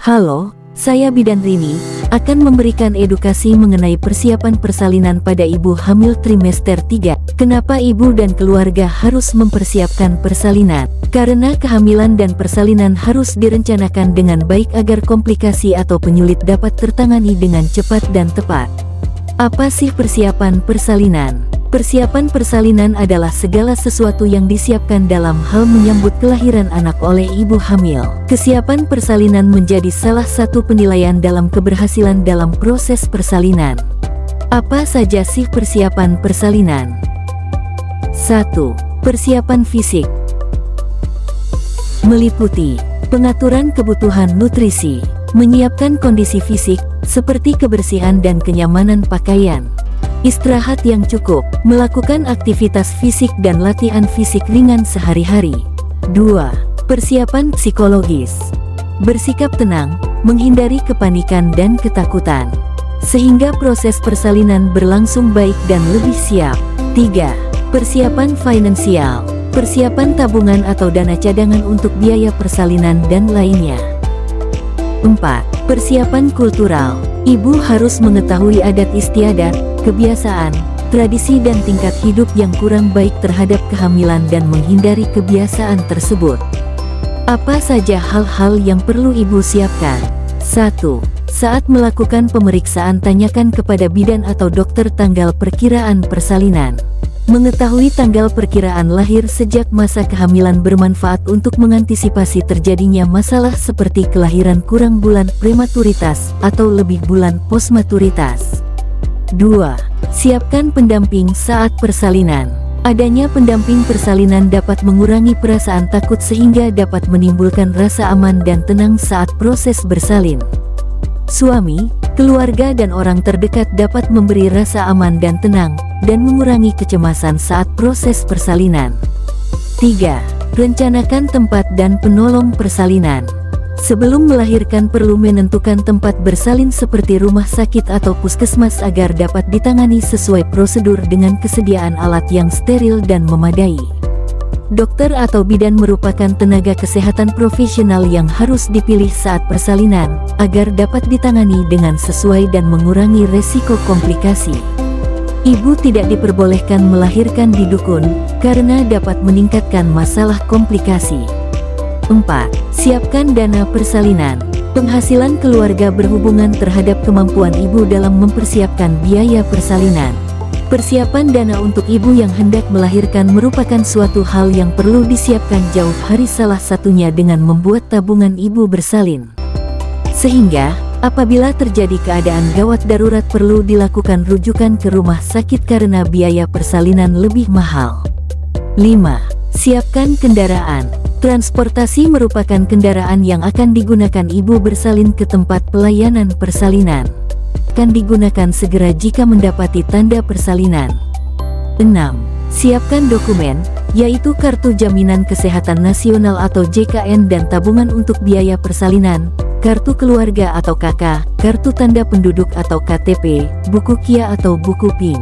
Halo, saya Bidan Rini, akan memberikan edukasi mengenai persiapan persalinan pada ibu hamil trimester 3. Kenapa ibu dan keluarga harus mempersiapkan persalinan? Karena kehamilan dan persalinan harus direncanakan dengan baik agar komplikasi atau penyulit dapat tertangani dengan cepat dan tepat. Apa sih persiapan persalinan? Persiapan persalinan adalah segala sesuatu yang disiapkan dalam hal menyambut kelahiran anak oleh ibu hamil. Kesiapan persalinan menjadi salah satu penilaian dalam keberhasilan dalam proses persalinan. Apa saja sih persiapan persalinan? 1. Persiapan fisik meliputi pengaturan kebutuhan nutrisi, menyiapkan kondisi fisik seperti kebersihan dan kenyamanan pakaian, istirahat yang cukup, melakukan aktivitas fisik dan latihan fisik ringan sehari-hari. 2. Persiapan psikologis. Bersikap tenang, menghindari kepanikan dan ketakutan, sehingga proses persalinan berlangsung baik dan lebih siap. 3. Persiapan finansial. Persiapan tabungan atau dana cadangan untuk biaya persalinan dan lainnya. 4. Persiapan kultural. Ibu harus mengetahui adat istiadat, kebiasaan, tradisi dan tingkat hidup yang kurang baik terhadap kehamilan dan menghindari kebiasaan tersebut. Apa saja hal-hal yang perlu ibu siapkan? 1. Saat melakukan pemeriksaan, tanyakan kepada bidan atau dokter tanggal perkiraan persalinan. Mengetahui tanggal perkiraan lahir sejak masa kehamilan bermanfaat untuk mengantisipasi terjadinya masalah seperti kelahiran kurang bulan prematuritas atau lebih bulan postmaturitas. 2. Siapkan pendamping saat persalinan. Adanya pendamping persalinan dapat mengurangi perasaan takut sehingga dapat menimbulkan rasa aman dan tenang saat proses bersalin. Suami, keluarga dan orang terdekat dapat memberi rasa aman dan tenang, dan mengurangi kecemasan saat proses persalinan. 3. Rencanakan tempat dan penolong persalinan. Sebelum melahirkan perlu menentukan tempat bersalin seperti rumah sakit atau puskesmas agar dapat ditangani sesuai prosedur dengan kesediaan alat yang steril dan memadai. Dokter atau bidan merupakan tenaga kesehatan profesional yang harus dipilih saat persalinan, agar dapat ditangani dengan sesuai dan mengurangi resiko komplikasi. Ibu tidak diperbolehkan melahirkan di dukun, karena dapat meningkatkan masalah komplikasi. 4. Siapkan dana persalinan. Penghasilan keluarga berhubungan terhadap kemampuan ibu dalam mempersiapkan biaya persalinan. Persiapan dana untuk ibu yang hendak melahirkan merupakan suatu hal yang perlu disiapkan jauh hari, salah satunya dengan membuat tabungan ibu bersalin. Sehingga, apabila terjadi keadaan gawat darurat perlu dilakukan rujukan ke rumah sakit karena biaya persalinan lebih mahal. 5. Siapkan kendaraan. Transportasi merupakan kendaraan yang akan digunakan ibu bersalin ke tempat pelayanan persalinan. Akan digunakan segera jika mendapati tanda persalinan. 6. Siapkan dokumen, yaitu Kartu Jaminan Kesehatan Nasional atau JKN dan tabungan untuk biaya persalinan, kartu keluarga atau KK, kartu tanda penduduk atau KTP, buku KIA atau buku PIN.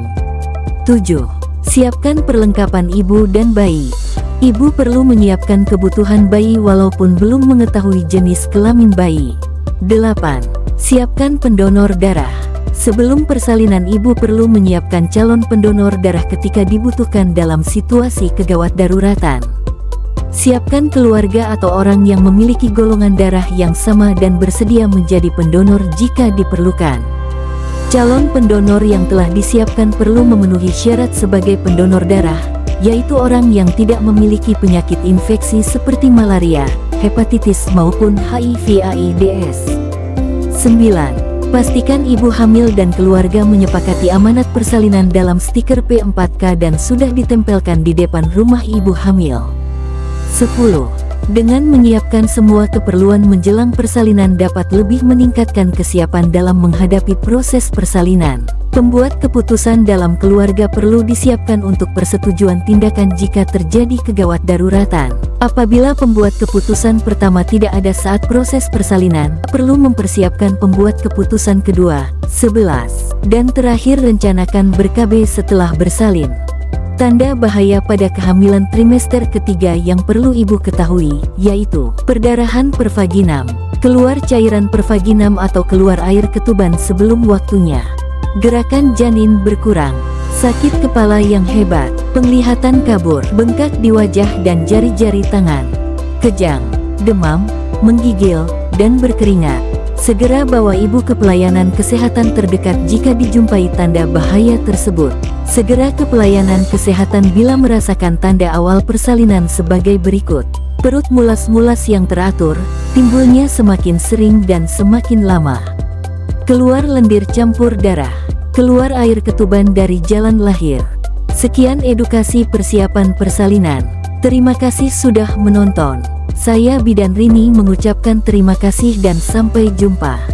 7. Siapkan perlengkapan ibu dan bayi. Ibu perlu menyiapkan kebutuhan bayi walaupun belum mengetahui jenis kelamin bayi. 8. Siapkan pendonor darah. Sebelum persalinan ibu perlu menyiapkan calon pendonor darah ketika dibutuhkan dalam situasi kegawat daruratan. Siapkan keluarga atau orang yang memiliki golongan darah yang sama dan bersedia menjadi pendonor jika diperlukan. Calon pendonor yang telah disiapkan perlu memenuhi syarat sebagai pendonor darah, yaitu orang yang tidak memiliki penyakit infeksi seperti malaria, hepatitis maupun HIV/AIDS. 9. Pastikan ibu hamil dan keluarga menyepakati amanat persalinan dalam stiker P4K dan sudah ditempelkan di depan rumah ibu hamil. 10. Dengan menyiapkan semua keperluan menjelang persalinan dapat lebih meningkatkan kesiapan dalam menghadapi proses persalinan. Pembuat keputusan dalam keluarga perlu disiapkan untuk persetujuan tindakan jika terjadi kegawat daruratan. Apabila pembuat keputusan pertama tidak ada saat proses persalinan, perlu mempersiapkan pembuat keputusan kedua, 11, dan terakhir rencanakan ber-KB setelah bersalin. Tanda bahaya pada kehamilan trimester ketiga yang perlu ibu ketahui, yaitu perdarahan pervaginam, keluar cairan pervaginam atau keluar air ketuban sebelum waktunya, gerakan janin berkurang, sakit kepala yang hebat, penglihatan kabur, bengkak di wajah dan jari-jari tangan, kejang, demam, menggigil, dan berkeringat. Segera bawa ibu ke pelayanan kesehatan terdekat jika dijumpai tanda bahaya tersebut. Segera ke pelayanan kesehatan bila merasakan tanda awal persalinan sebagai berikut. Perut mulas-mulas yang teratur, timbulnya semakin sering dan semakin lama. Keluar lendir campur darah, keluar air ketuban dari jalan lahir. Sekian edukasi persiapan persalinan. Terima kasih sudah menonton. Saya Bidan Rini mengucapkan terima kasih dan sampai jumpa.